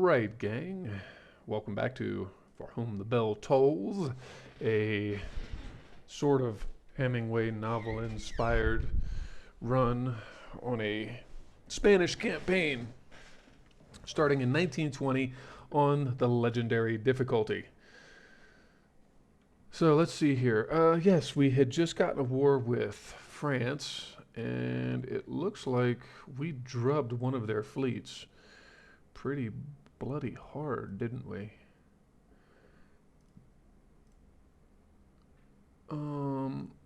Alright, gang. Welcome back to For Whom the Bell Tolls, a sort of Hemingway novel inspired run on a Spanish campaign starting in 1920 on the legendary difficulty. So let's see here. Yes, we had just gotten a war with France, and it looks like we drubbed one of their fleets pretty bloody hard, didn't we?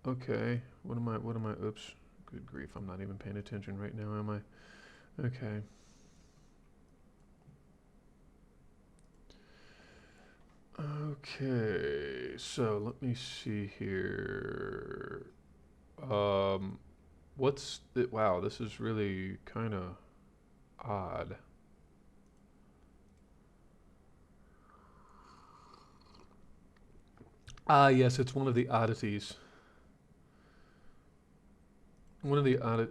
Okay. What am I, oops. Good grief, I'm not even paying attention right now, am I? Okay. Okay, so let me see here. Um, wow, this is really kind of odd. Ah, yes, it's one of the oddities. One of the oddit.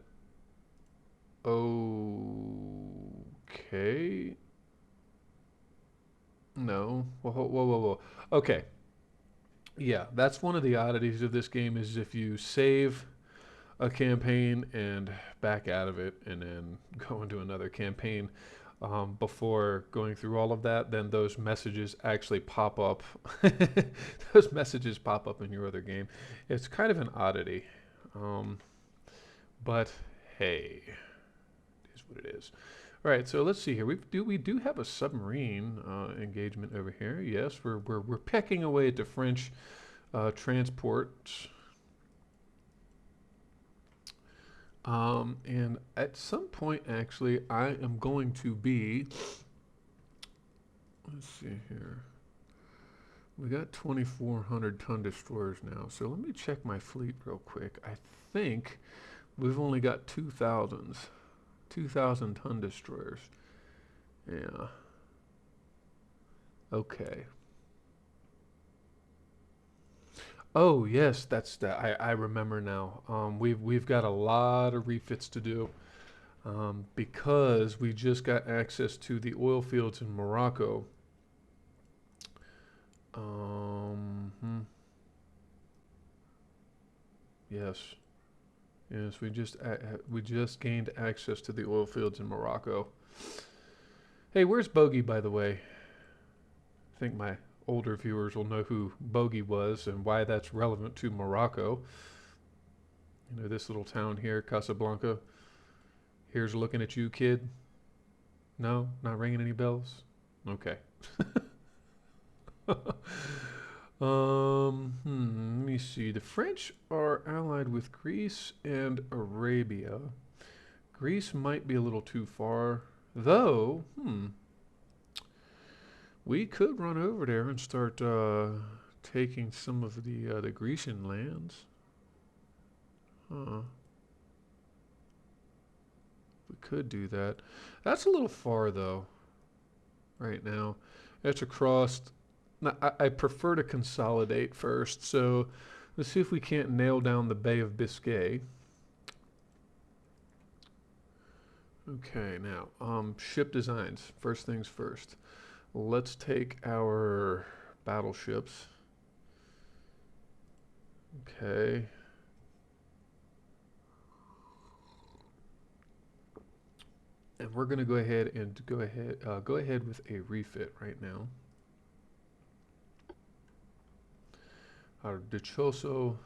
Okay. No. Whoa, whoa, whoa, whoa. Okay. Yeah, that's one of the oddities of this game is if you save a campaign and back out of it and then go into another campaign before going through all of that, then those messages actually pop up. Those messages pop up in your other game. It's kind of an oddity. Um, but hey, it is what it is. All right, so let's see here. We do have a submarine engagement over here. Yes, we're pecking away at the French transports. And at some point, actually, I am going to be. Let's see here. We got 2,400 ton destroyers now. So let me check my fleet real quick. I think we've only got 2,000 ton destroyers. Yeah. Okay. Oh yes, that's that. I remember now. We've got a lot of refits to do because we just got access to the oil fields in Morocco. Hmm. Yes, yes. We just gained access to the oil fields in Morocco. Hey, where's Bogey, by the way? I think my older viewers will know who Bogey was and why that's relevant to Morocco. You know, this little town here, Casablanca. Here's looking at you, kid. No, not ringing any bells. Okay. Let me see. The French are allied with Greece and Arabia. Greece might be a little too far, though. We could run over there and start taking some of the Grecian lands. Huh. We could do that. That's a little far though. Right now, it's across. Now, I prefer to consolidate first. So let's see if we can't nail down the Bay of Biscay. Okay, now ship designs. First things first. Let's take our battleships. Okay. And we're going to go ahead with a refit right now. Our Dichoso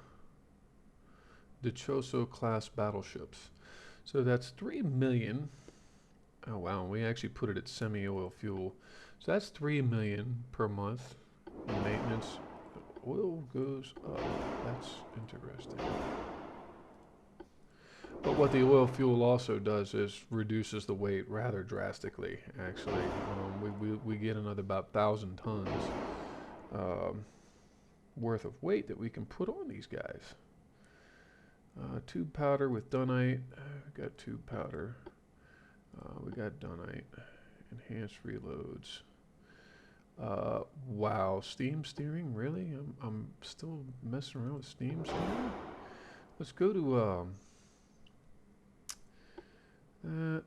class battleships. So that's 3 million. Oh wow, we actually put it at semi-oil fuel. So that's 3 million per month in maintenance. The oil goes up. That's interesting. But what the oil fuel also does is reduces the weight rather drastically, actually. We get another about 1,000 tons um, worth of weight that we can put on these guys. Tube powder with dunite. We got tube powder. We got dunite. Enhanced reloads. Wow, steam steering? Really? I'm still messing around with steam steering? Let's go to that.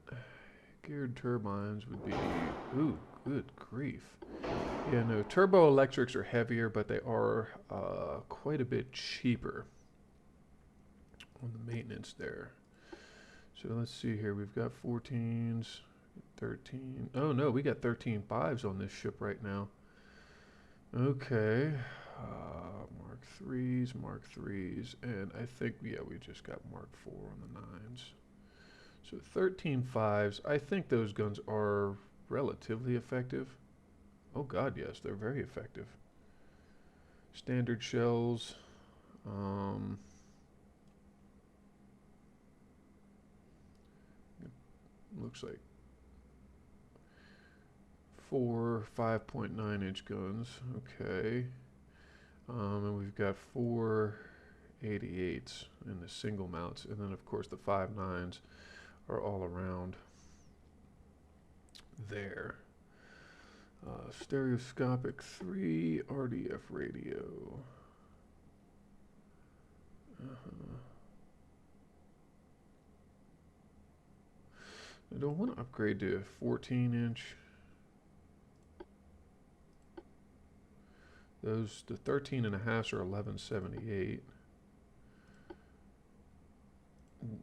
Geared turbines would be, ooh, Good grief. Yeah, no, turbo electrics are heavier, but they are quite a bit cheaper on the maintenance there. So let's see here. We've got 14s, 13. Oh no, we got 13.5s on this ship right now. Okay. Mark 3s, and I think, yeah, we just got Mark 4 on the 9s. So 13.5s, I think those guns are relatively effective. Oh god, yes, they're very effective. Standard shells. Um, looks like 4 5.9-inch guns. Okay. And we've got 4 88s in the single mounts, and then of course the 5.9s are all around there. Stereoscopic 3 RDF radio. I don't want to upgrade to 14-inch. Those, the 13.5s are 1178.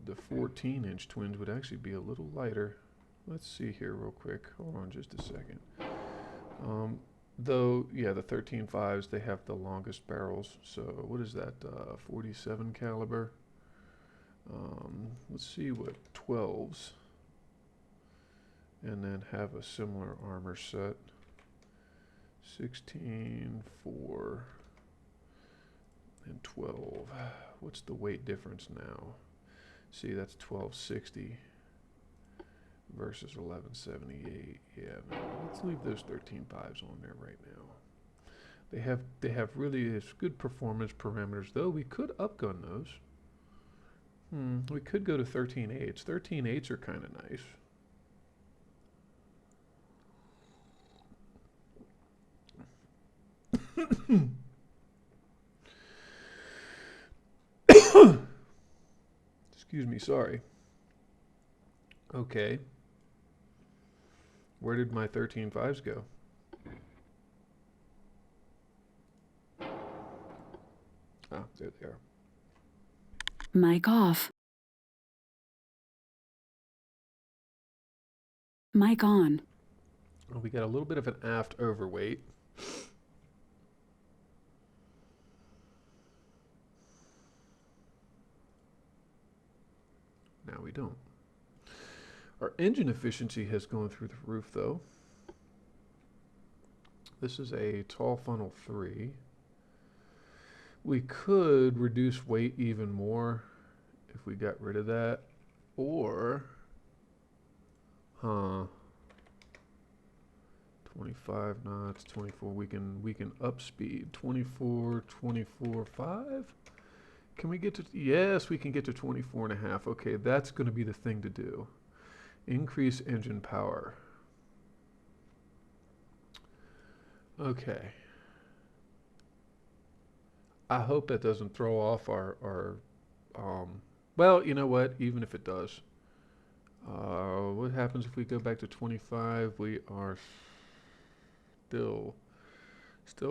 The 14-inch twins would actually be a little lighter. Let's see here real quick. Hold on just a second. Though, yeah, the 13.5s, they have the longest barrels. So what is that, 47 caliber? Let's see what 12s. And then have a similar armor set. 16, 4, and 12. What's the weight difference now? See, that's 1260 versus 1178. Yeah, no, let's leave those 13.5s on there right now. They have really good performance parameters, though. We could upgun those. We could go to 13.8s. 13.8s are kind of nice. Excuse me, sorry. Okay. Where did my 13.5s go? Ah, there they are. Mic off. Mic on. Well, we got a little bit of an aft overweight. Now we don't. Our engine efficiency has gone through the roof, though. This is a tall funnel 3. We could reduce weight even more if we got rid of that. Or, 25 knots, 24. We can up speed. 24, 24, 5. Can we get to, yes, we can get to 24 and a half. Okay, that's going to be the thing to do. Increase engine power. Okay. I hope that doesn't throw off our well, you know what, even if it does. What happens if we go back to 25? We are still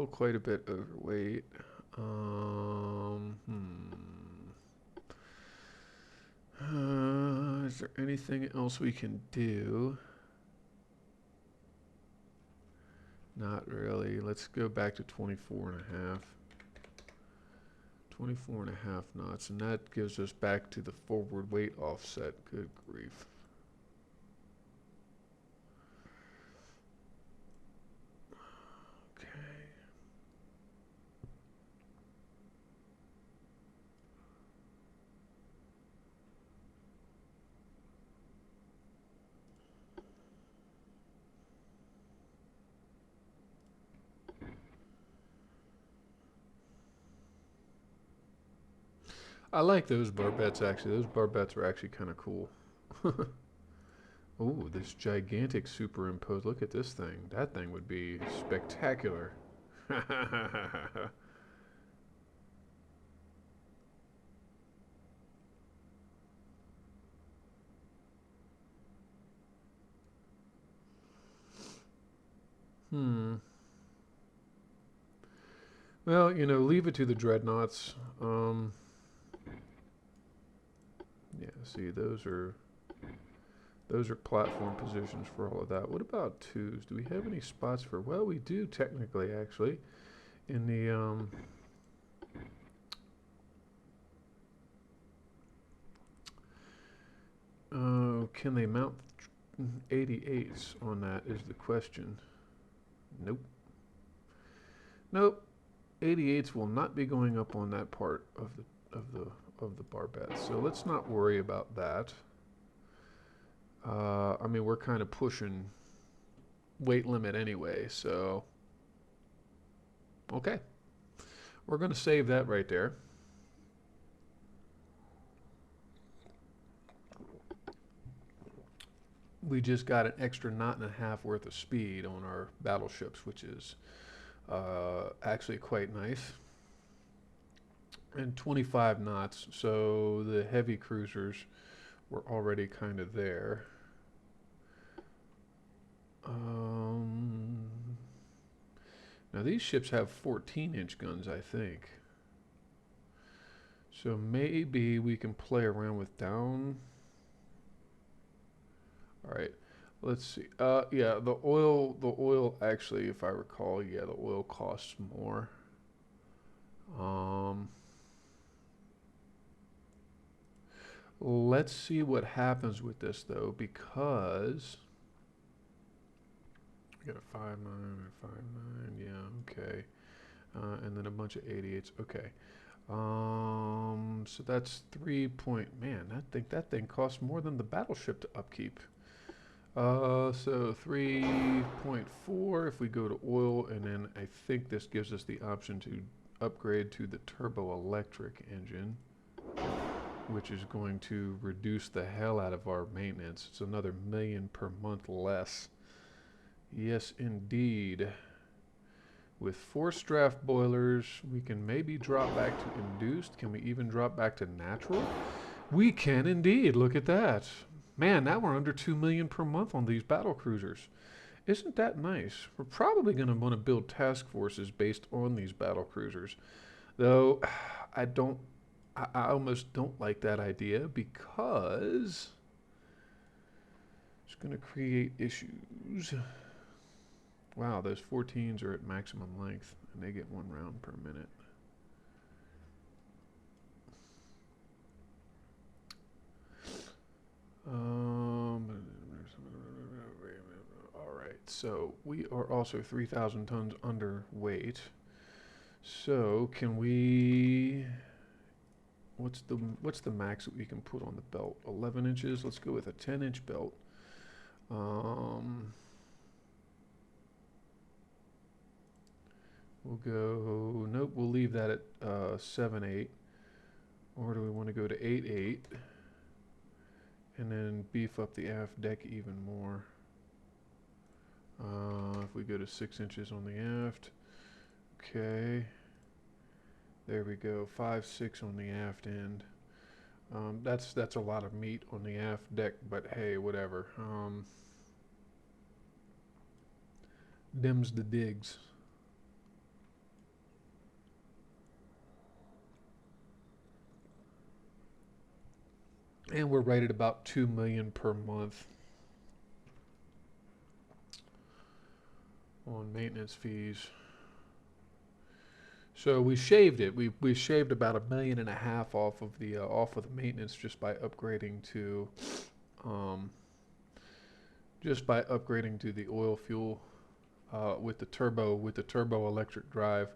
quite a bit overweight. Is there anything else we can do? Not really. Let's go back to 24 and a half. 24 and a half knots, and that gives us back to the forward weight offset. Good grief. Okay. I like those barbettes, actually. Those barbettes are actually kind of cool. Oh, this gigantic superimposed. Look at this thing. That thing would be spectacular. Hmm. Well, you know, leave it to the dreadnoughts. Yeah. See, those are platform positions for all of that. What about twos? Do we have any spots for? Well, we do technically, actually, in the can they mount 88s on that? Is the question. Nope. Nope. 88s will not be going up on that part of the of the barbette. So let's not worry about that. I mean, we're kind of pushing weight limit anyway, so okay. We're going to save that right there. We just got an extra knot and a half worth of speed on our battleships, which is actually quite nice. And 25 knots, so the heavy cruisers were already kind of there. Um, Now these ships have 14-inch guns, I think. So maybe we can play around with down. All right, let's see. Yeah, the oil actually, if I recall, yeah, the oil costs more. Um, let's see what happens with this though, because we got a 5.9, 5.9. Yeah, okay. And then a bunch of 88s. Okay. So that's 3 point. Man, that thing costs more than the battleship to upkeep. So 3.4 if we go to oil, and then I think this gives us the option to upgrade to the turbo electric engine, which is going to reduce the hell out of our maintenance. It's another million per month less. Yes, indeed. With forced draft boilers, we can maybe drop back to induced. Can we even drop back to natural? We can indeed. Look at that. Man, now we're under 2 million per month on these battle cruisers. Isn't that nice? We're probably going to want to build task forces based on these battle cruisers. Though I don't I almost don't like that idea because it's going to create issues. Wow, those 14s are at maximum length and they get 1 round per minute. All right, so we are also 3,000 tons underweight. So can we? What's the max that we can put on the belt? 11 inches. Let's go with a 10-inch belt. Um, we'll go. Nope. We'll leave that at 7.8. Or do we want to go to 8.8 and then beef up the aft deck even more? If we go to 6 inches on the aft, okay. There we go. 5.6 on the aft end. That's a lot of meat on the aft deck, but hey, whatever. Dims the digs. And we're right at about 2 million per month on maintenance fees. So we shaved it. We shaved about 1.5 million off of the maintenance um, just by upgrading to the oil fuel with the turbo electric drive.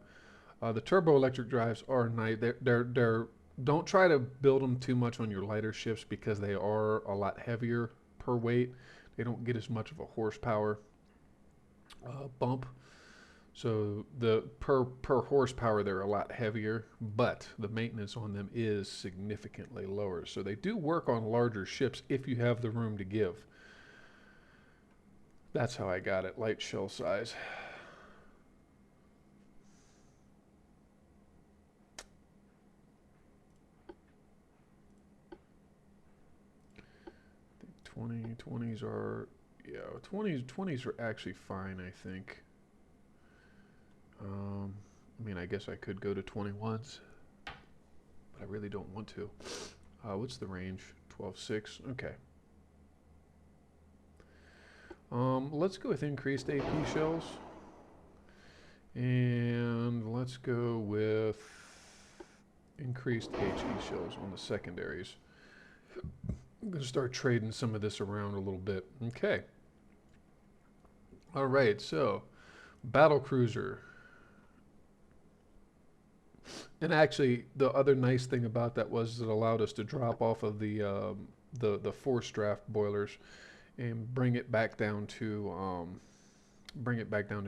The turbo electric drives are nice. They're don't try to build them too much on your lighter ships because they are a lot heavier per weight. They don't get as much of a horsepower bump. So the per horsepower they're a lot heavier, but the maintenance on them is significantly lower. So they do work on larger ships if you have the room to give. That's how I got it, light shell size. I think 20s are, yeah, 20s are actually fine, I think. I mean, I guess I could go to 21s, but I really don't want to. What's the range? 12.6. Okay. Let's go with increased AP shells. And let's go with increased HE shells on the secondaries. I'm going to start trading some of this around a little bit. Okay. All right, so battle cruiser. And actually, the other nice thing about that was it allowed us to drop off of the force draft boilers and bring it back down to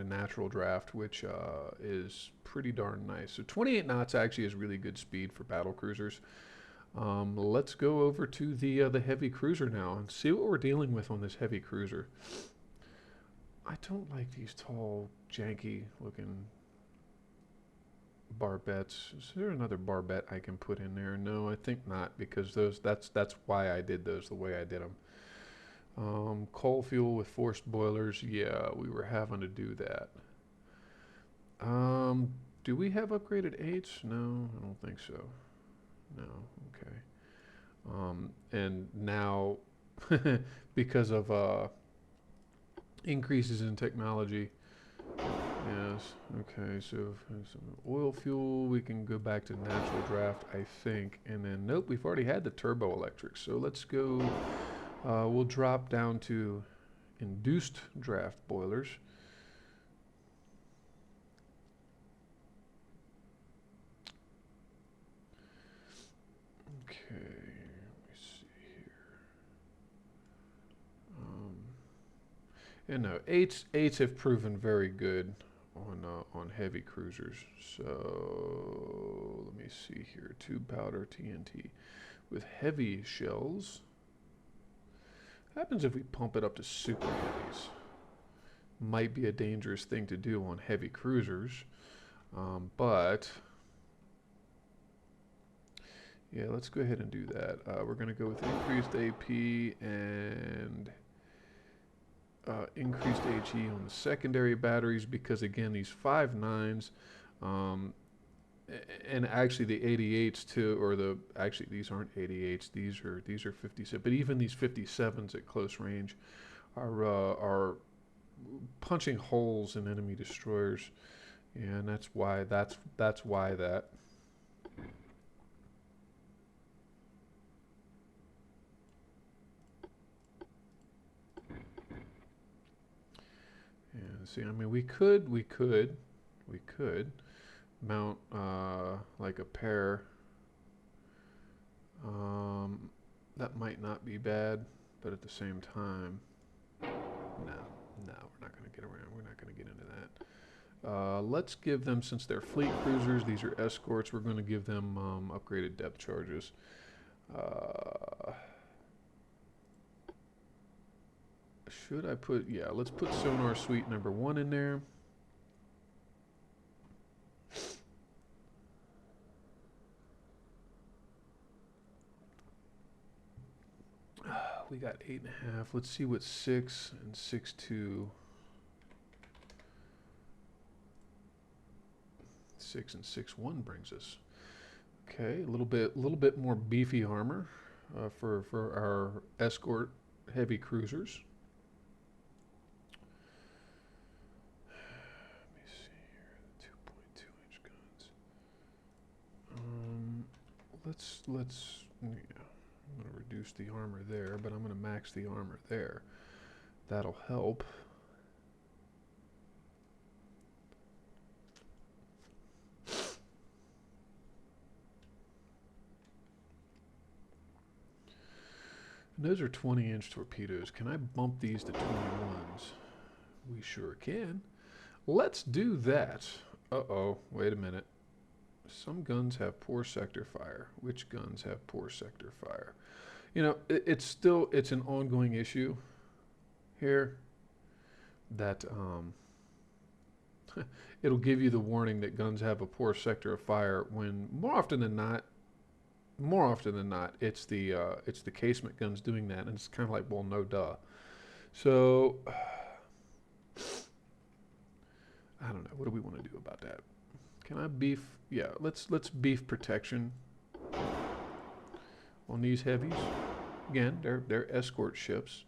natural draft, which is pretty darn nice. So 28 knots actually is really good speed for battle cruisers. Let's go over to the heavy cruiser now and see what we're dealing with on this heavy cruiser. I don't like these tall, janky looking barbettes. Is there another barbette I can put in there? No, I think not, because that's why I did those the way I did them. Coal fuel with forced boilers. Yeah, we were having to do that. Do we have upgraded eights? No, I don't think so. No, okay. And now, because of increases in technology, yes, okay, so some oil fuel, we can go back to natural draft, I think. And then, nope, we've already had the turbo electric. So let's go, we'll drop down to induced draft boilers. Okay, let me see here. And no, eights have proven very good on heavy cruisers. So let me see here. Tube powder TNT with heavy shells. Happens if we pump it up to super heavies. Might be a dangerous thing to do on heavy cruisers, but yeah, let's go ahead and do that. We're going to go with increased AP and increased HE on the secondary batteries because, again, these 5.9s, and actually the 88s too, or actually these aren't 88s, these are 57. But even these 57s at close range are punching holes in enemy destroyers, and that's why that. And see, I mean, we could mount like a pair. That might not be bad, but at the same time, no, we're not going to get around. We're not going to get into that. Let's give them, since they're fleet cruisers, these are escorts, we're going to give them upgraded depth charges. Should I put, yeah, let's put sonar suite number 1 in there. We got 8.5. Let's see what 6 and 6.2. 6 and 6.1 brings us. Okay, a little bit more beefy armor for our escort heavy cruisers. Let me see here, the 2.2-inch guns. Let's yeah. I'm going to reduce the armor there, but I'm going to max the armor there. That'll help. And those are 20-inch torpedoes. Can I bump these to 21s? We sure can. Let's do that. Uh-oh, wait a minute. Some guns have poor sector fire. Which guns have poor sector fire? You know, it's an ongoing issue here that it'll give you the warning that guns have a poor sector of fire when more often than not, it's the casement guns doing that, and it's kind of like, well, no duh. So I don't know. What do we want to do about that? Can I beef? Yeah, let's beef protection on these heavies. Again, they're escort ships.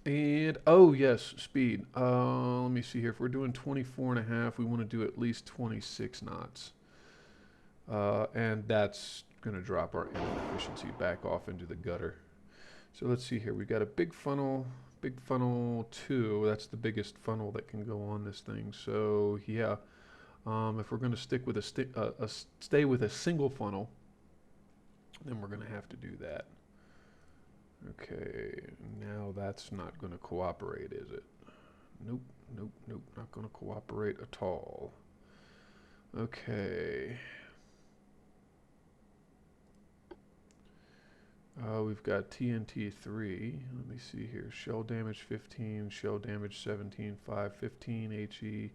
And oh yes, speed. Let me see here. If we're doing 24 and a half, we want to do at least 26 knots. And that's going to drop our engine efficiency back off into the gutter. So let's see here. We got a big funnel 2. That's the biggest funnel that can go on this thing. So yeah, if we're going to stick with stay with a single funnel, then we're going to have to do that. Okay, now that's not going to cooperate, is it? Nope, nope, nope, not going to cooperate at all. Okay. We've got TNT 3. Let me see here. Shell damage 15, shell damage 17, 5, 15 HE.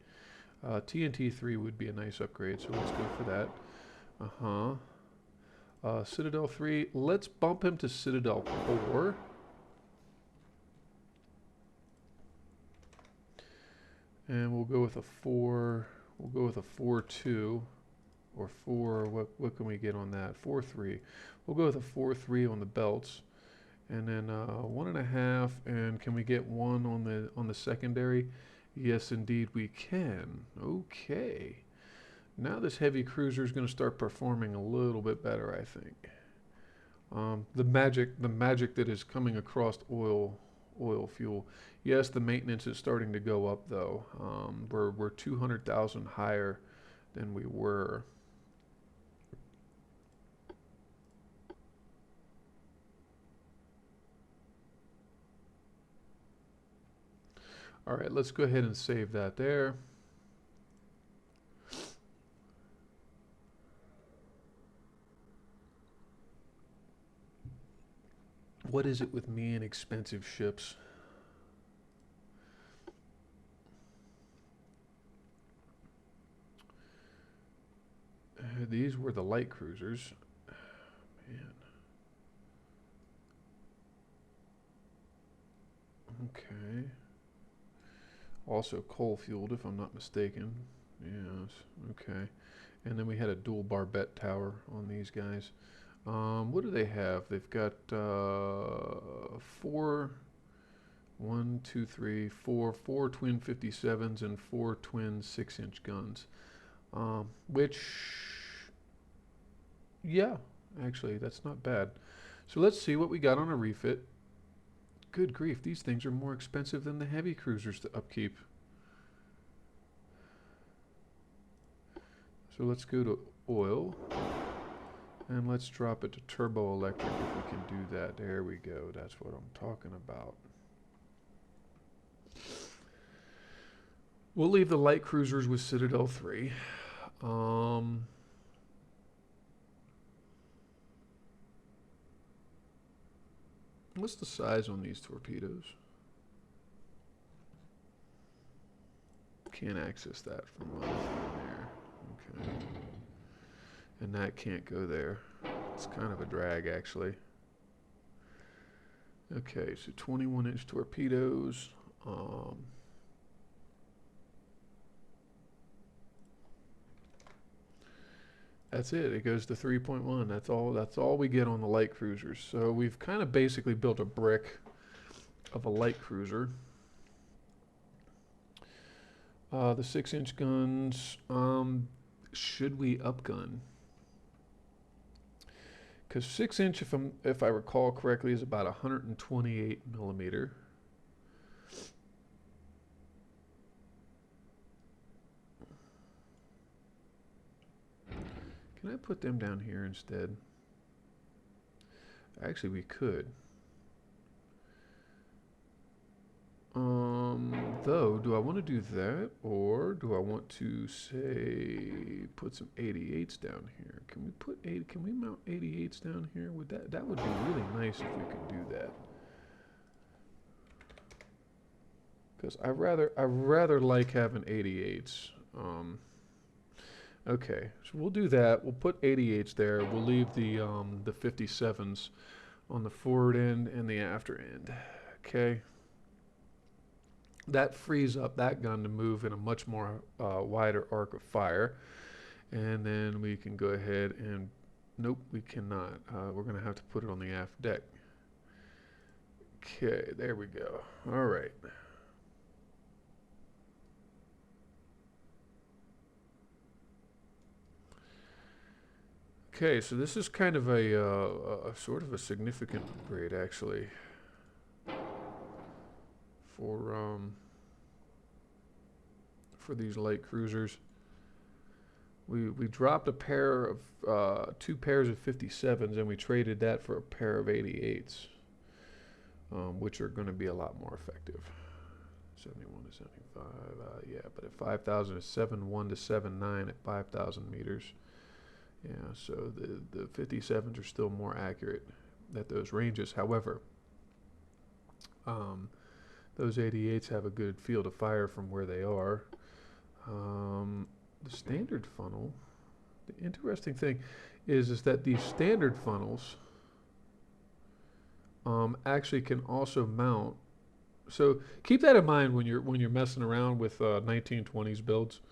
TNT 3 would be a nice upgrade, so let's go for that. Citadel 3. Let's bump him to Citadel 4. And we'll go with a 4. We'll go with a 4-2. Or 4. What can we get on that? 4-3. We'll go with a 4-3 on the belts. And then 1.5. And can we get 1 on the secondary? Yes, indeed we can. Okay. Now this heavy cruiser is going to start performing a little bit better, I think. The magic that is coming across oil fuel. Yes, the maintenance is starting to go up though. We're 200,000 higher than we were. All right, let's go ahead and save that there. What is it with me and expensive ships? These were the light cruisers. Man. Okay. Also coal fueled, if I'm not mistaken. Yes. Okay. And then we had a dual barbette tower on these guys. What do they have? They've got 4 twin 57s and 4 twin 6-inch guns. Which, yeah, actually, that's not bad. So let's see what we got on a refit. Good grief, these things are more expensive than the heavy cruisers to upkeep. So let's go to oil. And let's drop it to turbo electric if we can do that. There we go. That's what I'm talking about. We'll leave the light cruisers with Citadel 3. What's the size on these torpedoes? Can't access that from there. Okay. And that can't go there. It's kind of a drag, actually. Okay, so 21-inch torpedoes. That's it. It goes to 3.1. That's all we get on the light cruisers. So we've kind of basically built a brick of a light cruiser. The 6-inch guns. Should we upgun? Because 6-inch, if I recall correctly, is about 128 millimeter. Can I put them down here instead? Actually, we could. Though, do I want to do that, or do I want to say put some 88s down here? Can we put Can we mount 88s down here? That would be really nice if we could do that. Because I rather like having 88s. Okay, so we'll do that. We'll put 88s there. We'll leave the 57s on the forward end and the after end. Okay. That frees up that gun to move in a much more wider arc of fire. And then we can go ahead and, nope, we cannot. We're going to have to put it on the aft deck. Okay, there we go. All right. Okay, so this is kind of a sort of a significant upgrade, actually, for for these light cruisers. We dropped a pair of two pairs of 57s, and we traded that for a pair of 88s, which are going to be a lot more effective. 71 to 75, yeah, but at 5,000 is 7.1 to 7.9 at 5,000 meters. Yeah, so the 57s are still more accurate at those ranges. However, those 88s have a good field of fire from where they are. The standard funnel, the interesting thing is that these standard funnels actually can also mount. So keep that in mind when you're messing around with 1920s builds.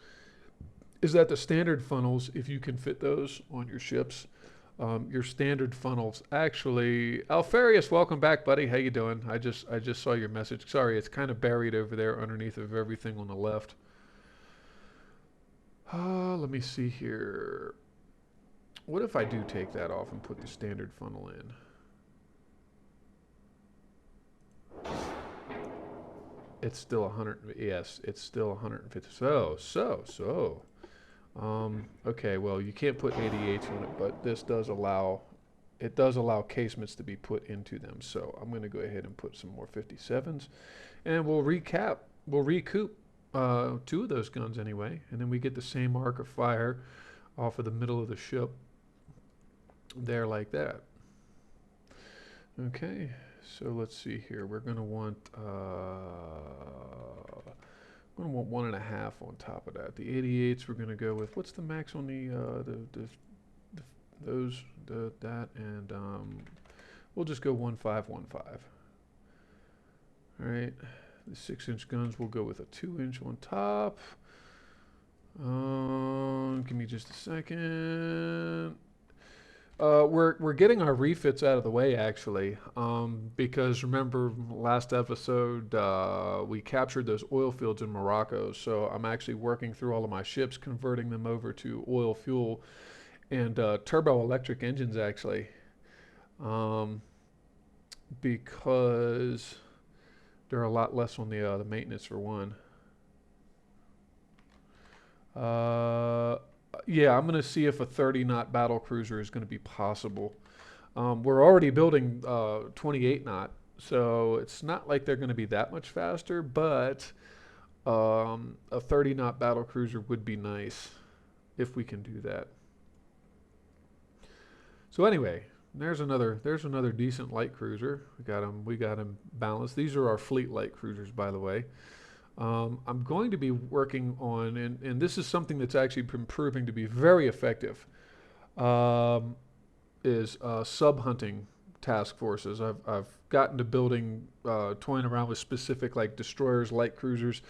Is that the standard funnels, if you can fit those on your ships, your standard funnels actually. Alfarius, welcome back, buddy. How you doing? I just saw your message. Sorry, it's kind of buried over there underneath of everything on the left. Let me see here. What if I do take that off and put the standard funnel in? It's still 100. Yes, it's still 150. Okay, well, you can't put 88s on it, but this does allow, it does allow casements to be put into them. So I'm going to go ahead and put some more 57s, and we'll recoup two of those guns anyway, and then we get the same arc of fire off of the middle of the ship there like that. Okay, so let's see here. We're going to want 1.5 on top of that. The 88s we're going to go with. What's the max on that, and we'll just go 1.5. All right, the 6-inch guns will go with a 2-inch on top. Give me just a second. We're getting our refits out of the way actually, because remember last episode we captured those oil fields in Morocco. So I'm actually working through all of my ships, converting them over to oil fuel and turbo electric engines actually, because they're a lot less on the maintenance for one. Yeah, I'm going to see if a 30-knot battle cruiser is going to be possible. We're already building 28-knot, so it's not like they're going to be that much faster, but a 30-knot battle cruiser would be nice if we can do that. So anyway, there's another decent light cruiser. We got him balanced. These are our fleet light cruisers, by the way. I'm going to be working on, and this is something that's actually been proving to be very effective, is sub-hunting task forces. I've gotten to building, toying around with specific like destroyers, light cruisers,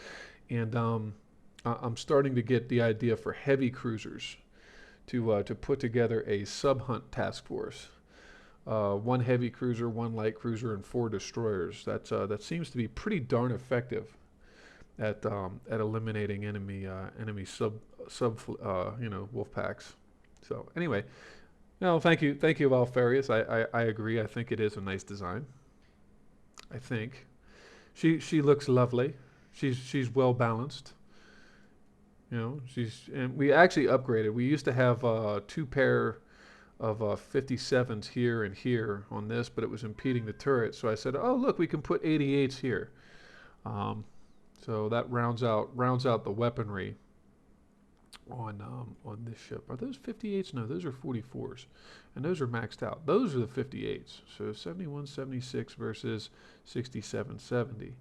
and I'm starting to get the idea for heavy cruisers to put together a sub-hunt task force. One heavy cruiser, one light cruiser, and 4 destroyers. That seems to be pretty darn effective at eliminating enemy wolf packs. So anyway, no, thank you, Alfarius. I agree. I think it is a nice design. I think she looks lovely. She's well balanced. You know, and we actually upgraded. We used to have 2 pair of 57s here and here on this, but it was impeding the turret. So I said, oh look, we can put 88s here. So that rounds out the weaponry on this ship. Are those 58s? No, those are 44s, and those are maxed out. Those are the 58s. So 7176 versus 6770.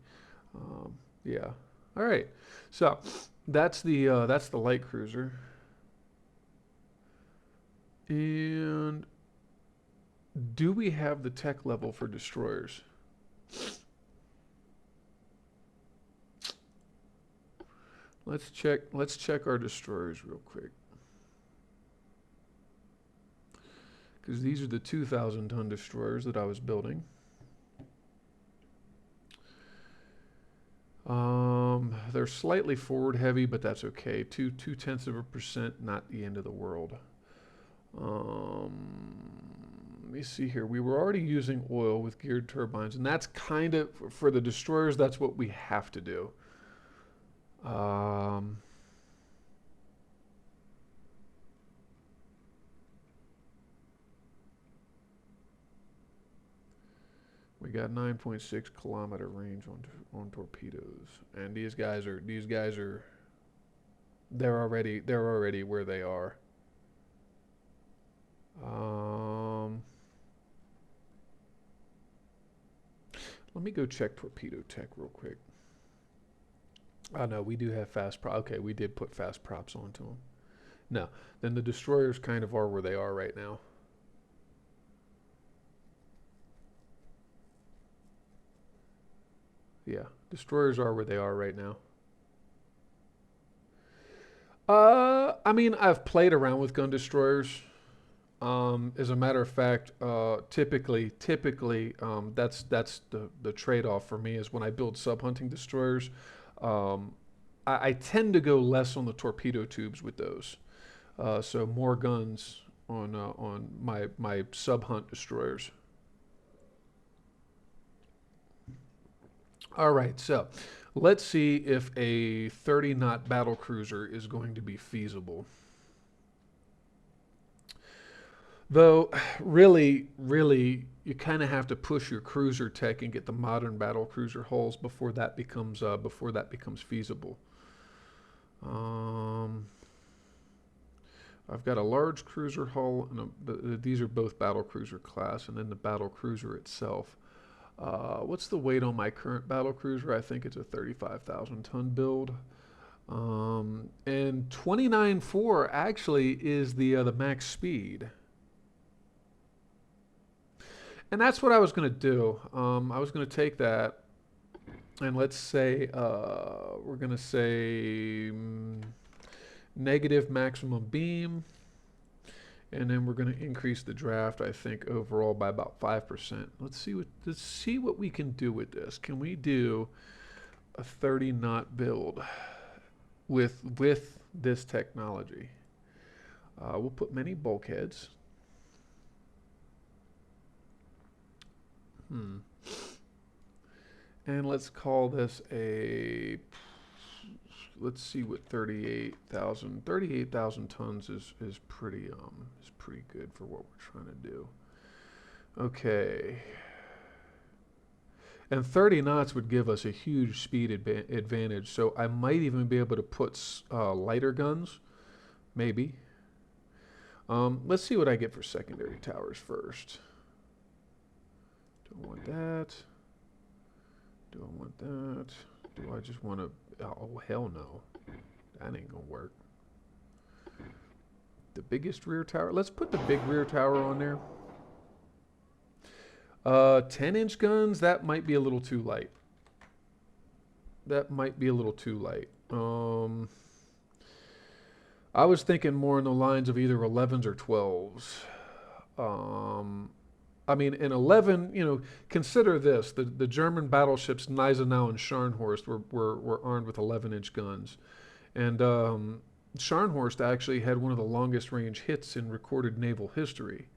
Yeah. All right. So that's the light cruiser. And do we have the tech level for destroyers? Let's check our destroyers real quick. Because these are the 2,000-ton destroyers that I was building. They're slightly forward heavy, but that's okay. 0.2%, not the end of the world. Let me see here. We were already using oil with geared turbines, and that's kind of, for the destroyers, that's what we have to do. We got 9.6 kilometer range on torpedoes, and these guys are they're already where they are. Let me go check torpedo tech real quick. Oh no, we do have fast prop. Okay, we did put fast props onto them. No, then the destroyers kind of are where they are right now. Yeah, destroyers are where they are right now. I mean, I've played around with gun destroyers. As a matter of fact, typically, that's the trade-off for me is when I build sub-hunting destroyers. Um, I tend to go less on the torpedo tubes with those, so more guns on my sub-hunt destroyers. All right, so let's see if a 30-knot battle cruiser is going to be feasible. Though, really, you kind of have to push your cruiser tech and get the modern battle cruiser hulls before that becomes feasible. Um, I've got a large cruiser hull, and these are both battle cruiser class, and then the battle cruiser itself. What's the weight on my current battle cruiser? I think it's a 35,000 ton build. And 29.4 actually is the max speed. And that's what I was going to do. I was going to take that, and let's say we're going to say negative maximum beam, and then we're going to increase the draft, I think, overall by about 5%. Let's see what we can do with this. Can we do a 30 knot build with this technology? We'll put many bulkheads. And let's call this let's see what 38,000 tons is pretty good for what we're trying to do. Okay. And 30 knots would give us a huge speed advantage, so I might even be able to put lighter guns, maybe. Let's see what I get for secondary towers first. Do I want that? Do I want that? Do I just want to... Oh, hell no. That ain't gonna work. The biggest rear tower. Let's put the big rear tower on there. 10-inch guns, that might be a little too light. That might be a little too light. I was thinking more in the lines of either 11s or 12s. I mean, in 11, consider this. The German battleships Gneisenau and Scharnhorst were armed with 11-inch guns. And Scharnhorst actually had one of the longest range hits in recorded naval history.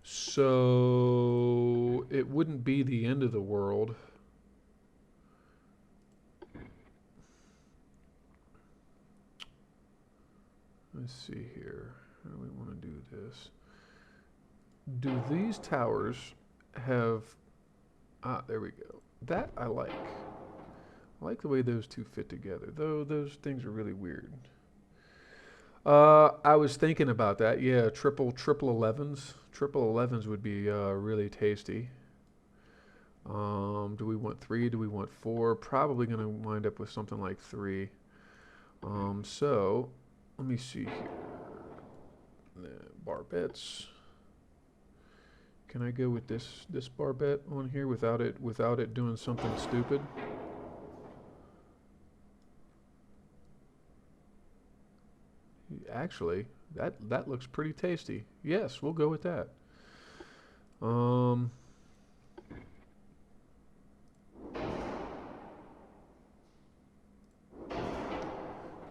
So it wouldn't be the end of the world. Let's see here. How do we want to do this? Do these towers have... Ah, there we go. That I like. I like the way those two fit together, though those things are really weird. I was thinking about that. Yeah, triple 11s. Triple 11s would be really tasty. Do we want 3? Do we want 4? Probably going to wind up with something like 3. So, let me see here. Barbettes. Can I go with this barbette on here without it doing something stupid? Actually, that looks pretty tasty. Yes, we'll go with that. Um,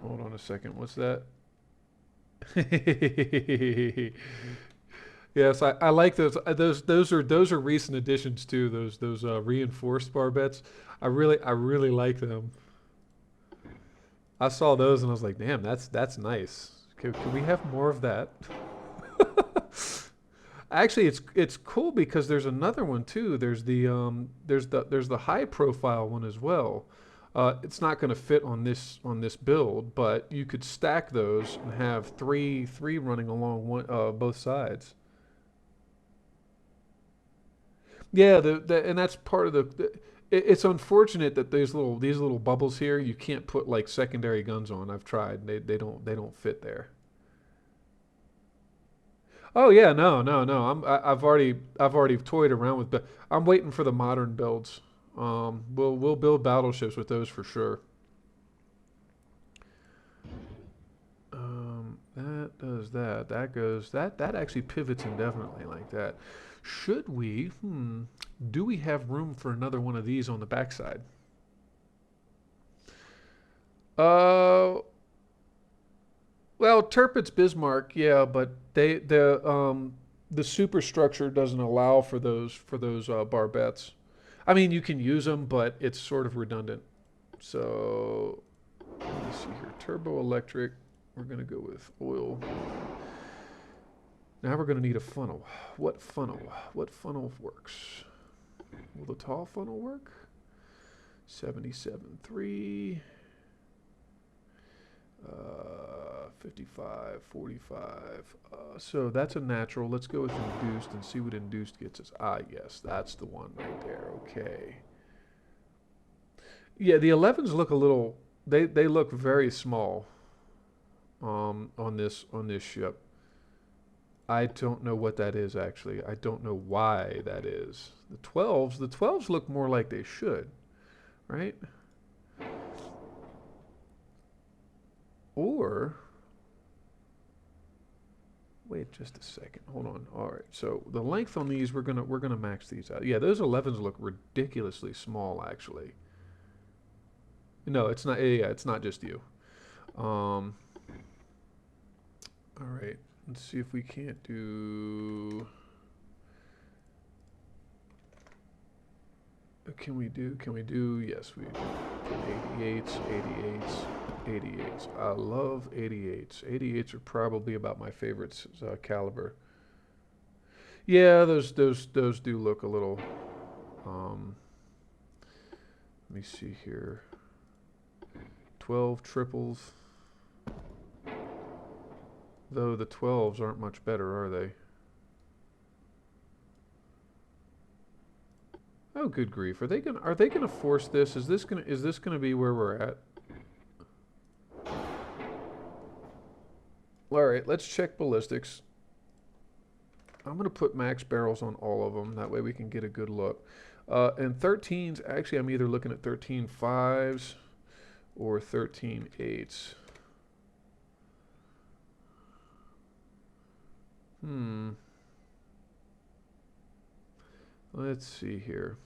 hold on a second. What's that? Yes, I like those. Those are recent additions too. Those reinforced barbettes. I really like them. I saw those and I was like, damn, that's nice. Can we have more of that? Actually, it's cool because there's another one too. There's the high profile one as well. It's not going to fit on this build, but you could stack those and have three running along both sides. Yeah, and that's part of it's unfortunate that these little bubbles here you can't put like secondary guns on. I've tried. They don't fit there. Oh yeah, no, no, no. I've already toyed around with. I'm waiting for the modern builds. We'll build battleships with those for sure. That does that. That goes. That actually pivots indefinitely like that. Should we? Do we have room for another one of these on the backside? Uh, well, Tirpitz Bismarck, yeah, but the superstructure doesn't allow for those barbettes. I mean, you can use them, but it's sort of redundant. So let me see here. Turbo electric. We're gonna go with oil. Now we're gonna need a funnel. What funnel? What funnel works? Will the tall funnel work? 77.3. 55, 45. So that's a natural. Let's go with induced and see what induced gets us. Ah, yes, that's the one right there. Okay. Yeah, the 11s look a little. They look very small. On this ship. I don't know what that is actually. I don't know why that is. The 12s look more like they should, right? Or wait just a second. Hold on. All right. So the length on these we're gonna max these out. Yeah, those 11s look ridiculously small actually. No, it's not. Yeah, it's not just you. Um. All right. Let's see if we can't do. Can we do? Yes, we do. 88s, 88s, 88s. I love 88s. 88s are probably about my favorite caliber. Yeah, those do look a little. Um, Let me see here. 12 triples. Though the 12s aren't much better, are they? Oh, good grief! Are they gonna force this? Is this gonna be where we're at? All right, let's check ballistics. I'm gonna put max barrels on all of them. That way we can get a good look. And 13s. Actually, I'm either looking at 13 fives or 13 eights. Hmm. Let's see here.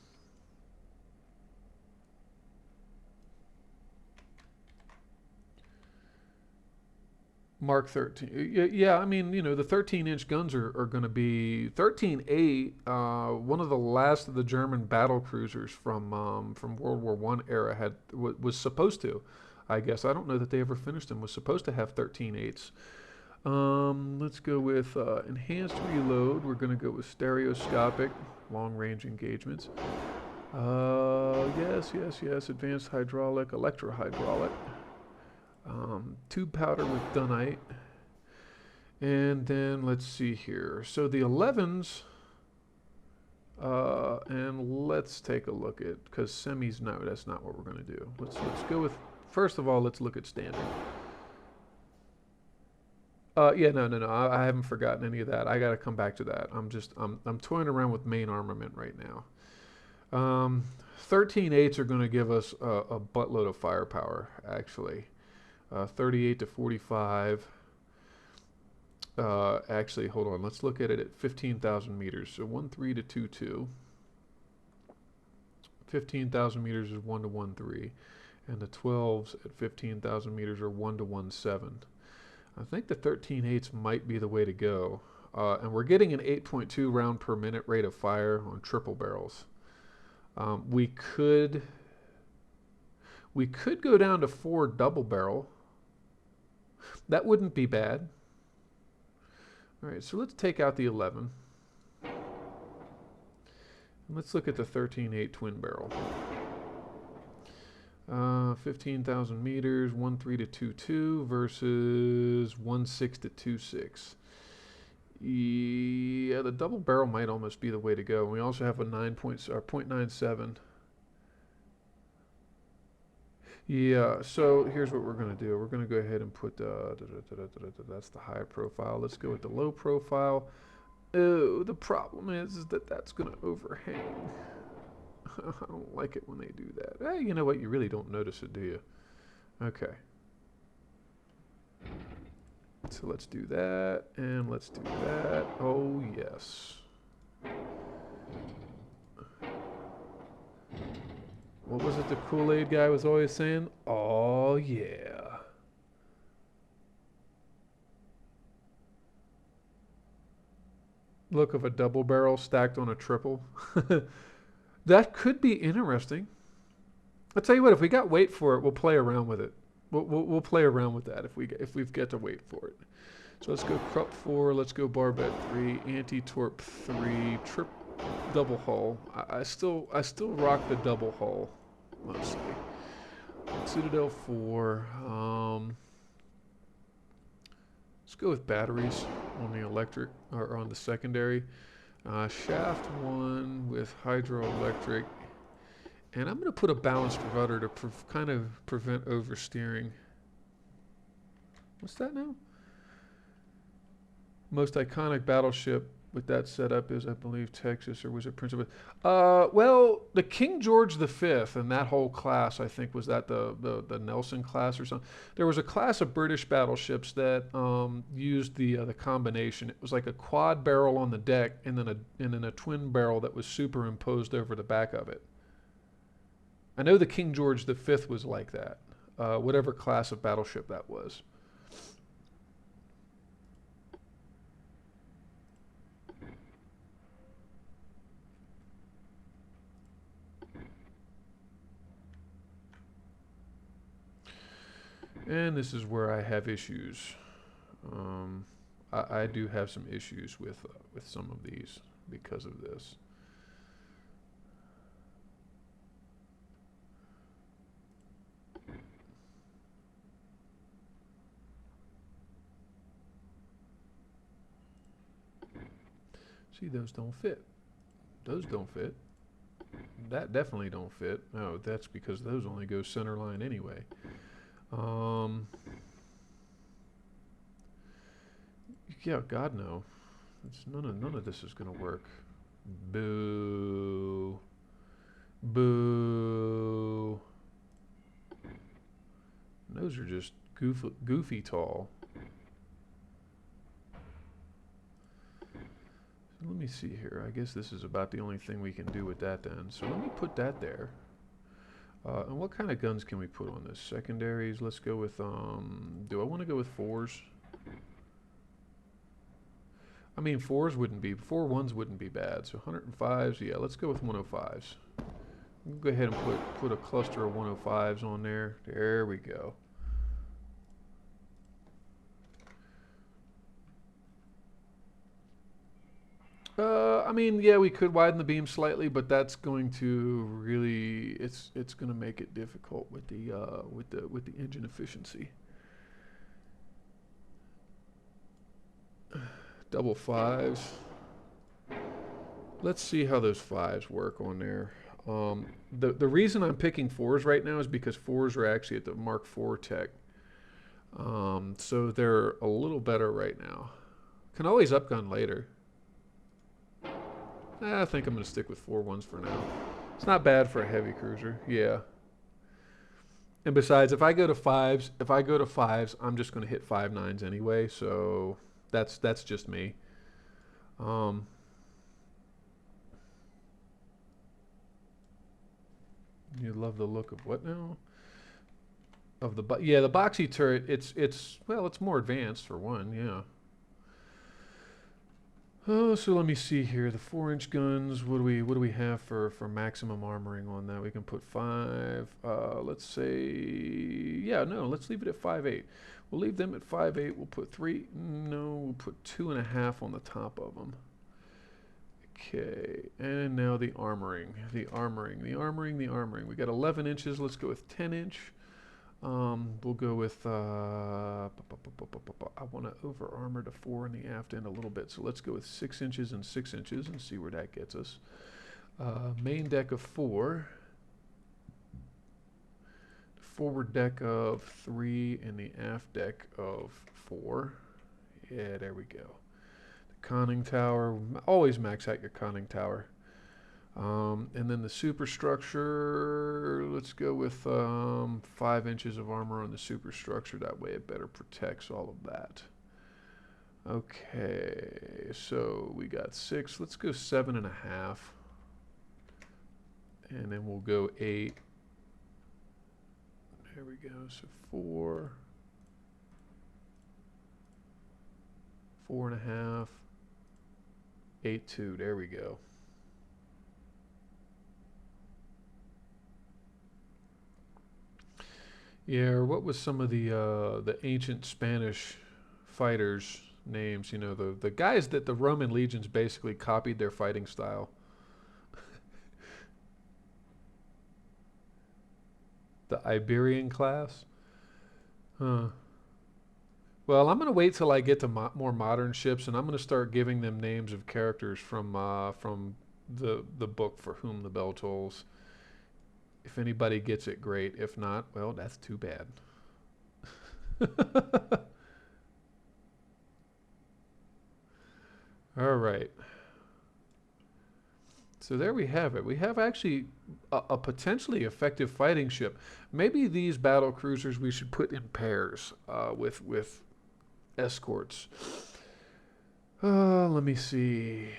Mark 13. Yeah, I mean, the 13-inch guns are going to be 13A. One of the last of the German battle cruisers from World War One era was supposed to. I guess I don't know that they ever finished them. Was supposed to have 13.8s. Let's go with enhanced reload. We're going to go with stereoscopic long range engagements. Yes, yes, yes. Advanced hydraulic, electrohydraulic. Tube powder with dunite. And then let's see here. So the 11s, and let's take a look at, because semis, no, that's not what we're going to do. Let's go with, first of all, let's look at standard. Yeah, no, no, no. I haven't forgotten any of that. I got to come back to that. I'm toying around with main armament right now. 13.8s are going to give us a buttload of firepower, actually. 38 to 45. Actually, hold on. Let's look at it at 15,000 meters. So 1.3 to 2.2. 15,000 meters is 1 to 1.3. And the 12s at 15,000 meters are 1 to 1.7. I think the 13.8s might be the way to go. And we're getting an 8.2 round per minute rate of fire on triple barrels. We could go down to 4 double barrel. That wouldn't be bad. All right, so let's take out the 11. And let's look at the 13.8 twin barrel. 15,000 meters, 1.3 to 2.2 versus 1.6 to 2.6. Yeah, the double barrel might almost be the way to go. We also have a 0.97. Yeah, so here's what we're going to do. We're going to go ahead and put, that's the high profile. Let's go with the low profile. Oh, the problem is that that's going to overhang. I don't like it when they do that. Hey, you know what? You really don't notice it, do you? Okay. So let's do that, and let's do that. Oh, yes. What was it the Kool-Aid guy was always saying? Oh, yeah. Look of a double barrel stacked on a triple. That could be interesting. I'll tell you what, if we got weight for it, we'll play around with it. We'll play around with that if we've got to wait for it. So let's go Krupp 4, let's go Barbette 3, Anti-Torp 3, double hull. I still rock the double hull mostly. Citadel 4. Let's go with batteries on the electric or on the secondary. Shaft 1 with hydroelectric. And I'm going to put a balanced rudder to kind of prevent oversteering. What's that now? Most iconic battleship with that setup is, I believe, Texas, or was it Prince of... well, the King George V and that whole class, I think, was that the Nelson class or something. There was a class of British battleships that used the combination. It was like a quad barrel on the deck and then a twin barrel that was superimposed over the back of it. I know the King George V was like that, whatever class of battleship that was. And this is where I have issues. I do have some issues with some of these because of this. See, those don't fit. Those don't fit. That definitely don't fit. Oh, that's because those only go center line anyway. Yeah, God no. It's none of this is gonna work. Boo. Boo. Those are just goofy tall. So let me see here. I guess this is about the only thing we can do with that then. So let me put that there. And what kind of guns can we put on this? Secondaries, let's go with, do I want to go with 4s? I mean, 4s wouldn't be, 4-1s wouldn't be bad. So 105s, yeah, let's go with 105s. We'll go ahead and put a cluster of 105s on there. There we go. I mean, yeah, we could widen the beam slightly, but that's going to really, it's going to make it difficult with the engine efficiency. Double 5s. Let's see how those 5s work on there. The reason I'm picking 4s right now is because 4s are actually at the Mark IV tech. So they're a little better right now. Can always upgun later. I think I'm going to stick with 4-1s for now. It's not bad for a heavy cruiser. Yeah. And besides, if I go to 5s, I'm just going to hit 5-9s anyway. So That's just me. Um, you love the look of what now? Of the yeah, the boxy turret. It's well, it's more advanced for one. Yeah. Oh, so let me see here. The 4-inch guns. What do we have for maximum armoring on that? We can put 5. Let's say yeah. No, let's leave it at 5.8. We'll leave them at 5.8. We'll put 3. No, we'll put 2.5 on the top of them. Okay, and now the armoring. We got 11 inches. Let's go with 10-inch. We'll go with, I want to over armor to 4 in the aft end a little bit, so let's go with 6 inches and 6 inches and see where that gets us. Main deck of 4, forward deck of 3, and the aft deck of 4. Yeah, there we go. The conning tower, always max out your conning tower. And then the superstructure, let's go with 5 inches of armor on the superstructure. That way it better protects all of that. Okay, so we got 6. Let's go 7.5. And then we'll go 8. There we go. So 4. 4.5. 8.2. There we go. Yeah, or what was some of the ancient Spanish fighters' names? You know, the guys that the Roman legions basically copied their fighting style. The Iberian class. Huh. Well, I'm gonna wait till I get to more modern ships, and I'm gonna start giving them names of characters from the book For Whom the Bell Tolls. If anybody gets it, great. If not, well, that's too bad. All right. So there we have it. We have actually a potentially effective fighting ship. Maybe these battle cruisers we should put in pairs with escorts. Let me see.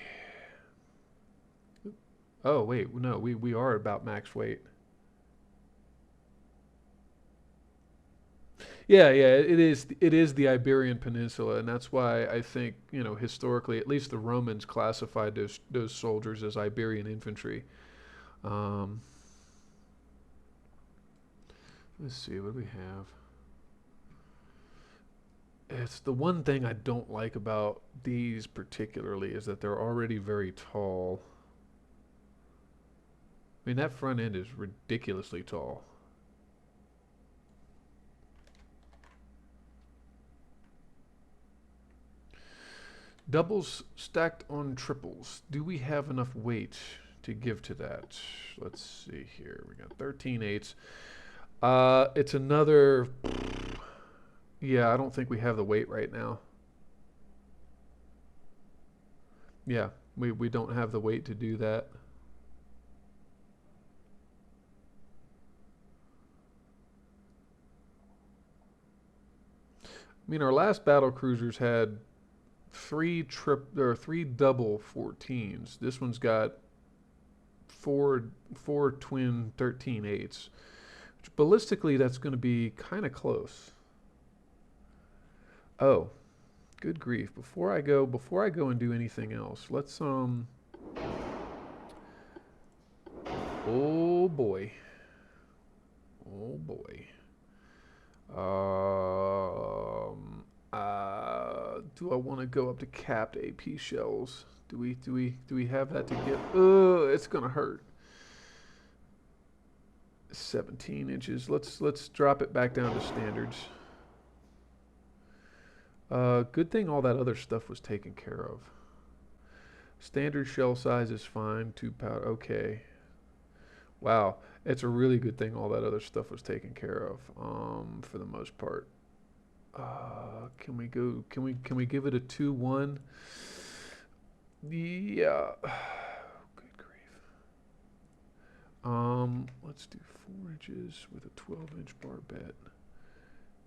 Oh wait, no, we are about max weight. Yeah, yeah, it is. It is the Iberian Peninsula, and that's why I think historically, at least the Romans classified those soldiers as Iberian infantry. Um, let's see, what do we have? It's the one thing I don't like about these particularly is that they're already very tall. I mean, that front end is ridiculously tall. Doubles stacked on triples. Do we have enough weight to give to that? Let's see here. We got 13/8. It's another. Yeah, I don't think we have the weight right now. Yeah, we don't have the weight to do that. I mean, our last battle cruisers had three double 14s. This one's got four twin 13/8s. Which ballistically, that's going to be kind of close. Oh, good grief! Before I go and do anything else, let's. Oh boy. Oh boy. Do I want to go up to capped AP shells? Do we have that to get? It's gonna hurt. 17 inches. Let's drop it back down to standards. Good thing all that other stuff was taken care of. Standard shell size is fine. 2 pound. Okay. Wow. It's a really good thing all that other stuff was taken care of. For the most part. Can we go? Can we give it a 2-1? Yeah. Good grief. Let's do 4 inches with a 12-inch barbette.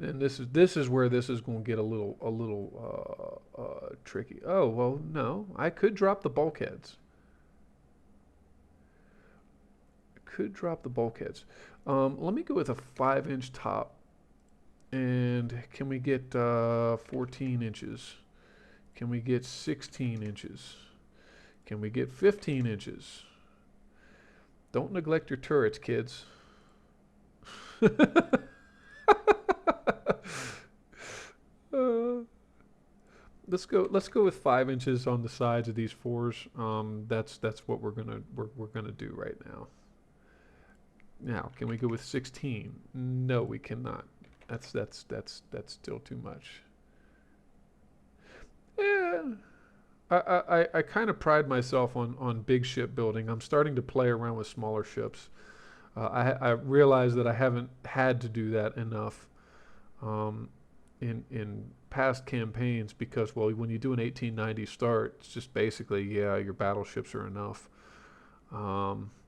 And this is where this is going to get a little tricky. Oh well, no, I could drop the bulkheads. Could drop the bulkheads. Let me go with a 5-inch top. And can we get 14 inches? Can we get 16 inches? Can we get 15 inches? Don't neglect your turrets, kids. uh, let's go with 5 inches on the sides of these fours. That's what we're gonna do right now. Now, can we go with 16? No, we cannot. That's still too much. Yeah, I kind of pride myself on big ship building. I'm starting to play around with smaller ships. I realize that I haven't had to do that enough um, in past campaigns because, well, when you do an 1890 start, it's just basically, yeah, your battleships are enough.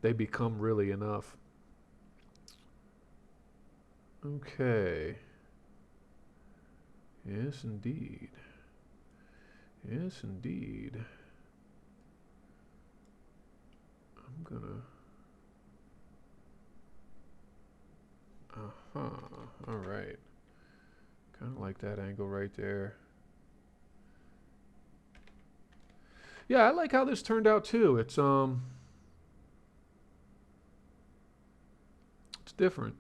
They become really enough. Okay. Yes, indeed. Yes, indeed. I'm gonna. Uh-huh. All right. Kind of like that angle right there. Yeah, I like how this turned out too. It's different.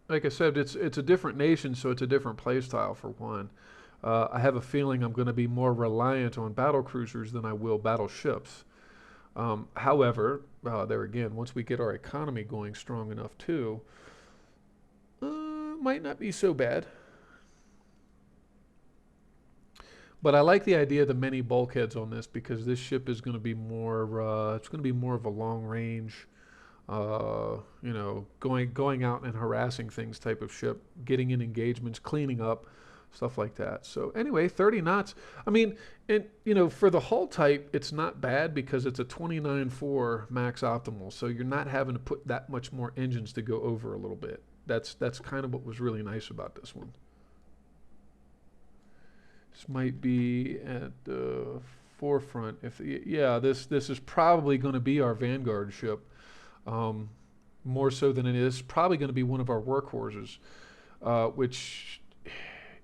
Like I said, it's a different nation, so it's a different play style for one. I have a feeling I'm going to be more reliant on battle cruisers than I will battleships. However, there again, once we get our economy going strong enough too, might not be so bad. But I like the idea of the many bulkheads on this because this ship is going to be more. It's going to be more of a long range. Going out and harassing things type of ship, getting in engagements, cleaning up, stuff like that. So anyway, 30 knots. I mean, and for the hull type, it's not bad because it's a 29.4 max optimal. So you're not having to put that much more engines to go over a little bit. That's kind of what was really nice about this one. This might be at the forefront. Yeah, this is probably going to be our vanguard ship, um, more so than it is probably going to be one of our workhorses. Which,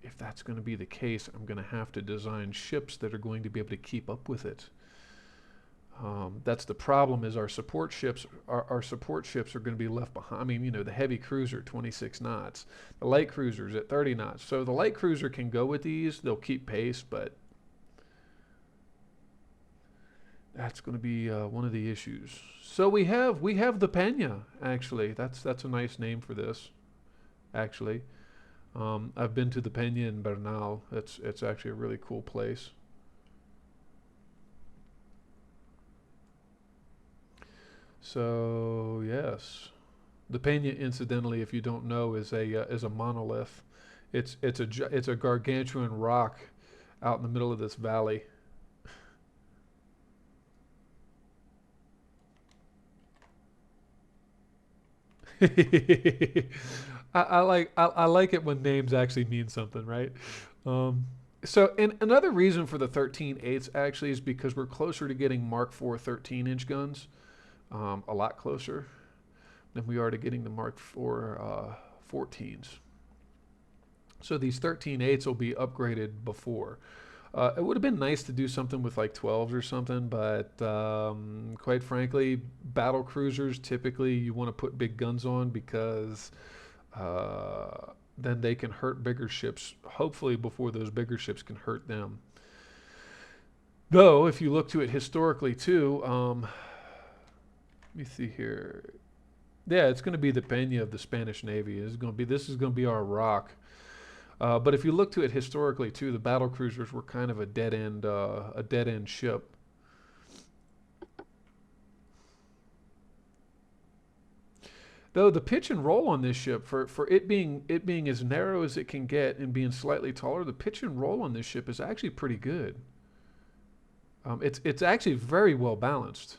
if that's going to be the case, I'm going to have to design ships that are going to be able to keep up with it. That's the problem. Is our support ships? Our support ships are going to be left behind. I mean, the heavy cruiser 26 knots, the light cruisers at 30 knots. So the light cruiser can go with these; they'll keep pace, but that's going to be one of the issues. So we have the Pena. Actually, that's a nice name for this. Actually, I've been to the Pena in Bernal. It's actually a really cool place. So yes, the Pena, incidentally, if you don't know, is a monolith. It's a gargantuan rock out in the middle of this valley. I like it when names actually mean something, right? Um, so, and another reason for the 13/8 actually is because we're closer to getting Mark IV 13-inch guns, a lot closer than we are to getting the Mark IV 14s. So these 13/8s will be upgraded before. It would have been nice to do something with like 12s or something, but quite frankly, battle cruisers typically you want to put big guns on because then they can hurt bigger ships, hopefully before those bigger ships can hurt them. Though, if you look to it historically too, let me see here. Yeah, it's going to be the Peña of the Spanish Navy. This is going to be our rock. But if you look to it historically too, the battle cruisers were kind of a dead end ship. Though the pitch and roll on this ship, for it being as narrow as it can get and being slightly taller, the pitch and roll on this ship is actually pretty good. It's actually very well balanced.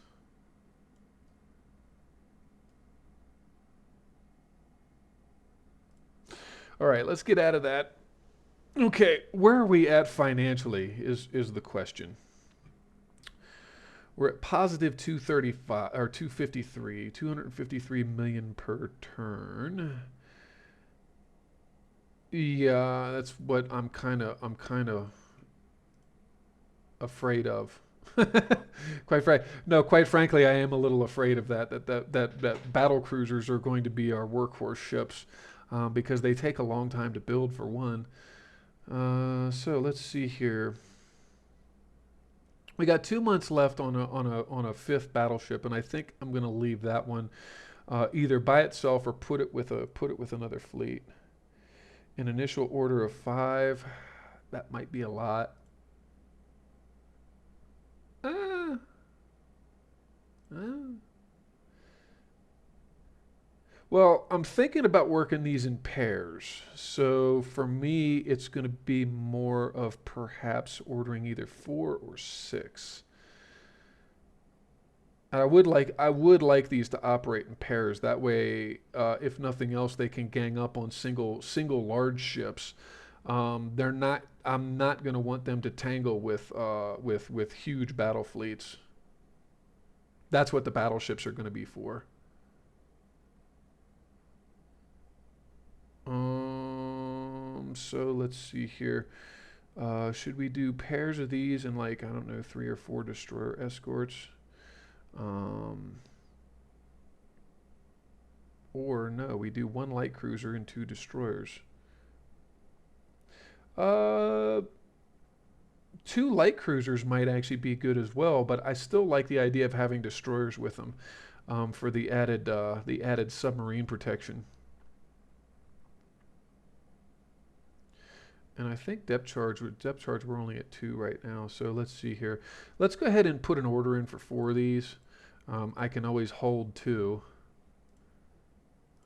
All right, let's get out of that. Okay, where are we at financially is the question. We're at positive 235 or 253, 253 million per turn. Yeah, that's what I'm kind of afraid of. Quite frankly, I am a little afraid of that. That battle cruisers are going to be our workhorse ships, because they take a long time to build for one. So let's see here. We got 2 months left on a fifth battleship, and I think I'm going to leave that one either by itself or put it with another fleet. An initial order of 5, that might be a lot. Uh, uh. Well, I'm thinking about working these in pairs. So for me, it's going to be more of perhaps ordering either 4 or 6. I would like these to operate in pairs. That way, if nothing else, they can gang up on single large ships. They're not. I'm not going to want them to tangle with huge battle fleets. That's what the battleships are going to be for. So let's see here. Should we do pairs of these and like I don't know 3 or 4 destroyer escorts? Um, or no, we do 1 light cruiser and 2 destroyers. Uh, 2 light cruisers might actually be good as well, but I still like the idea of having destroyers with them, for the added submarine protection. And I think depth charge we're only at 2 right now. So let's see here. Let's go ahead and put an order in for 4 of these. I can always hold 2.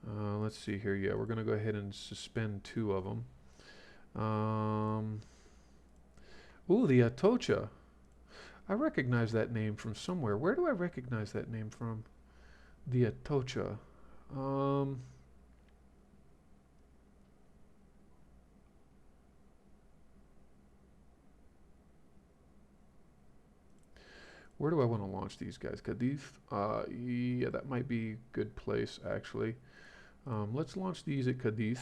Let's see here. Yeah, we're going to go ahead and suspend 2 of them. Ooh, the Atocha. I recognize that name from somewhere. Where do I recognize that name from? The Atocha. Um, where do I want to launch these guys? Cadiz? Yeah, that might be a good place, actually. Let's launch these at Cadiz,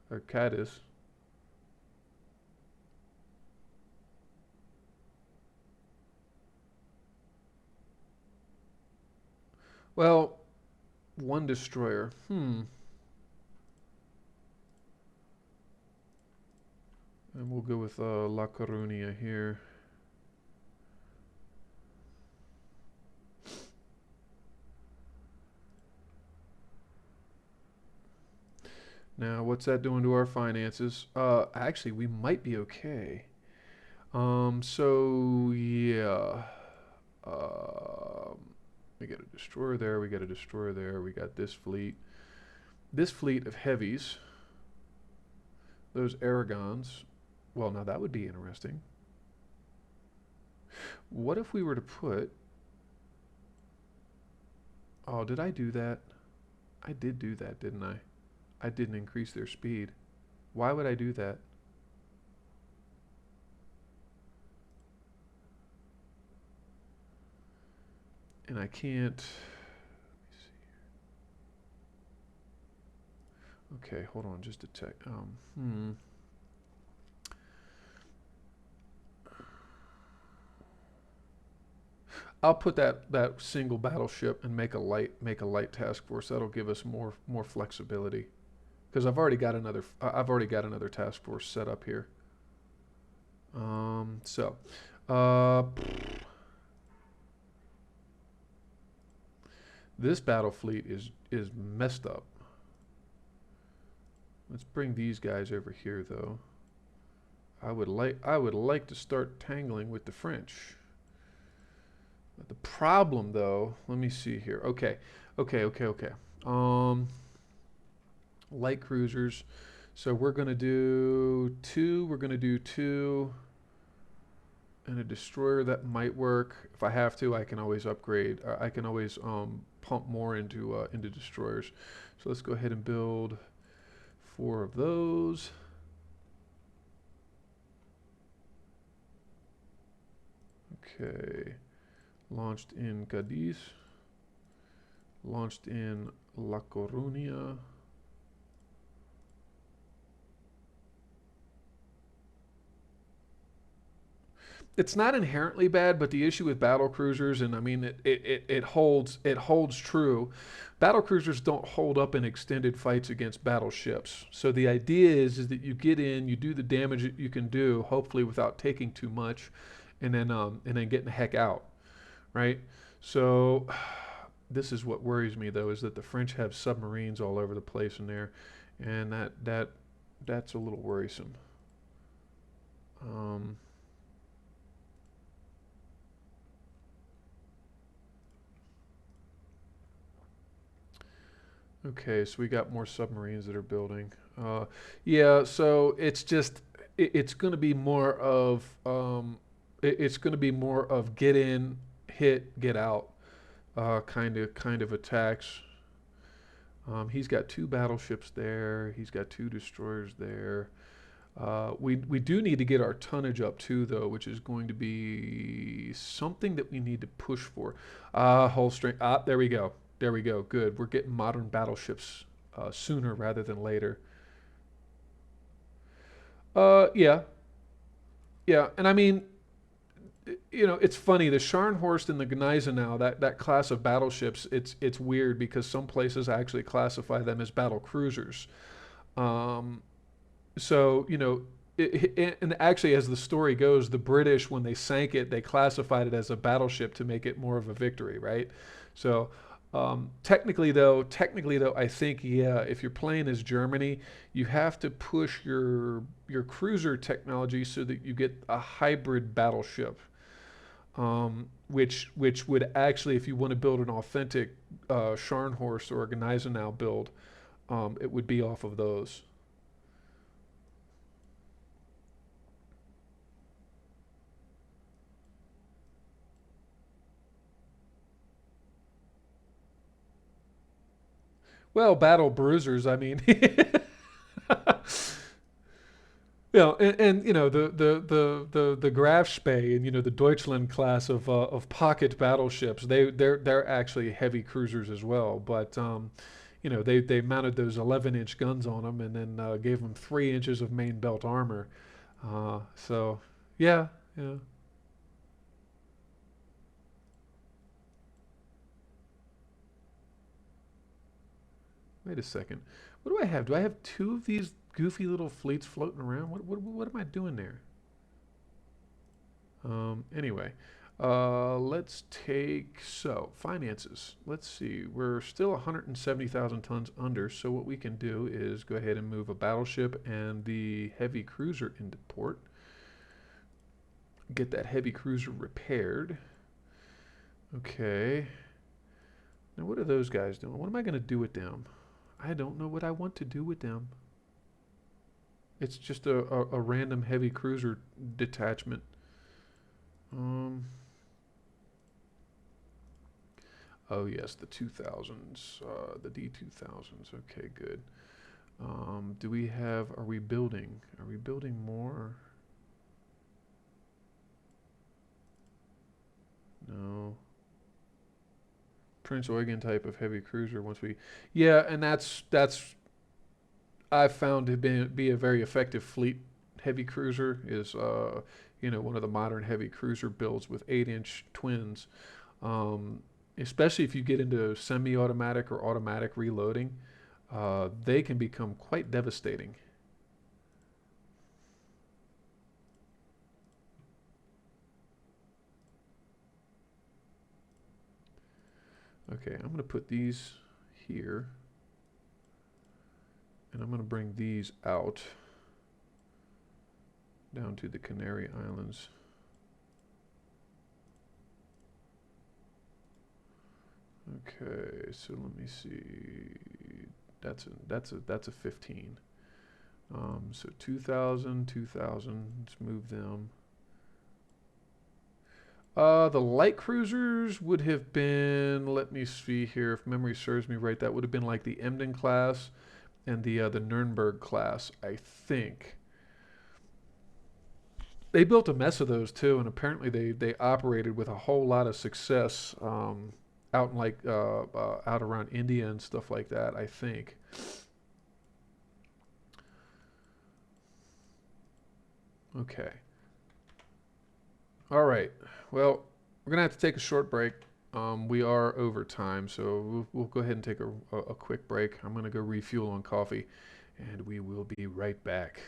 or Cadiz. Well, 1 destroyer. And we'll go with La Coruña here. Now, what's that doing to our finances? Actually, we might be okay. So yeah. Um, we got a destroyer there. We got a destroyer there. We got this fleet. This fleet of heavies. Those Aragons. Well, now that would be interesting. What if we were to put? Oh, did I do that? I did do that, didn't I? I didn't increase their speed. Why would I do that? And I can't. Let me see. Okay, hold on, just a tick. I'll put that single battleship and make a light task force. That'll give us more flexibility because I've already got another task force set up here. So, uh, this battle fleet is messed up. Let's bring these guys over here though. I would like to start tangling with the French. The problem, though, let me see here. Okay. Um, Light cruisers. So we're gonna do 2. We're gonna do 2, and a destroyer that might work. If I have to, I can always upgrade. I can always pump more into destroyers. So let's go ahead and build 4 of those. Okay. Launched in Cadiz. Launched in La Coruña. It's not inherently bad, but the issue with battle cruisers, and I mean it holds true. Battle cruisers don't hold up in extended fights against battleships. So the idea is that you get in, you do the damage that you can do, hopefully without taking too much, and then getting the heck out, right? So this is what worries me though, is that the French have submarines all over the place in there, and that's a little worrisome. Um, Okay, so we got more submarines that are building. Yeah, so it's just it's going to be more of it's going to be more of get in, hit, get out, kind of attacks. He's got 2 battleships there. He's got 2 destroyers there. We do need to get our tonnage up too, though, which is going to be something that we need to push for. Hull strength. There we go. There we go. Good. We're getting modern battleships sooner rather than later. Yeah, yeah. And I mean, it's funny. The Scharnhorst and the Gneisenau, that class of battleships, it's weird because some places actually classify them as battle cruisers. Um, So, and actually, as the story goes, the British, when they sank it, they classified it as a battleship to make it more of a victory, right? So, technically though, I think yeah, if you're playing as Germany, you have to push your cruiser technology so that you get a hybrid battleship, which would actually, if you want to build an authentic Scharnhorst or a Gneisenau build, it would be off of those. Well, battle bruisers. I mean, and the Grafspee and the Deutschland class of pocket battleships. They're actually heavy cruisers as well, but they mounted those 11-inch guns on them and then gave them 3 inches of main belt armor. So yeah, yeah. Wait a second. What do I have? Do I have 2 of these goofy little fleets floating around? What am I doing there? Anyway, let's take finances. Let's see. We're still 170,000 tons under. So what we can do is go ahead and move a battleship and the heavy cruiser into port. Get that heavy cruiser repaired. Okay. Now what are those guys doing? What am I going to do with them? I don't know what I want to do with them. It's just a random heavy cruiser detachment. Um, oh yes, the 2000s, the D2000s. Okay, good. Are we building? Are we building more? No. Prince Eugen type of heavy cruiser once we, yeah, and that's I've found to be a very effective fleet heavy cruiser is one of the modern heavy cruiser builds with 8-inch twins, um, especially if you get into semi-automatic or automatic reloading, they can become quite devastating. Okay, I'm going to put these here, and I'm going to bring these out down to the Canary Islands. Okay, so let me see. That's a 15. So 2,000, 2,000. Let's move them. The light cruisers would have been. Let me see here. If memory serves me right, that would have been like the Emden class, and the Nuremberg class, I think. They built a mess of those too, and apparently they operated with a whole lot of success out in out around India and stuff like that. I think. Okay. All right. Well, we're gonna have to take a short break. We are over time, so we'll go ahead and take a quick break. I'm gonna go refuel on coffee, and we will be right back.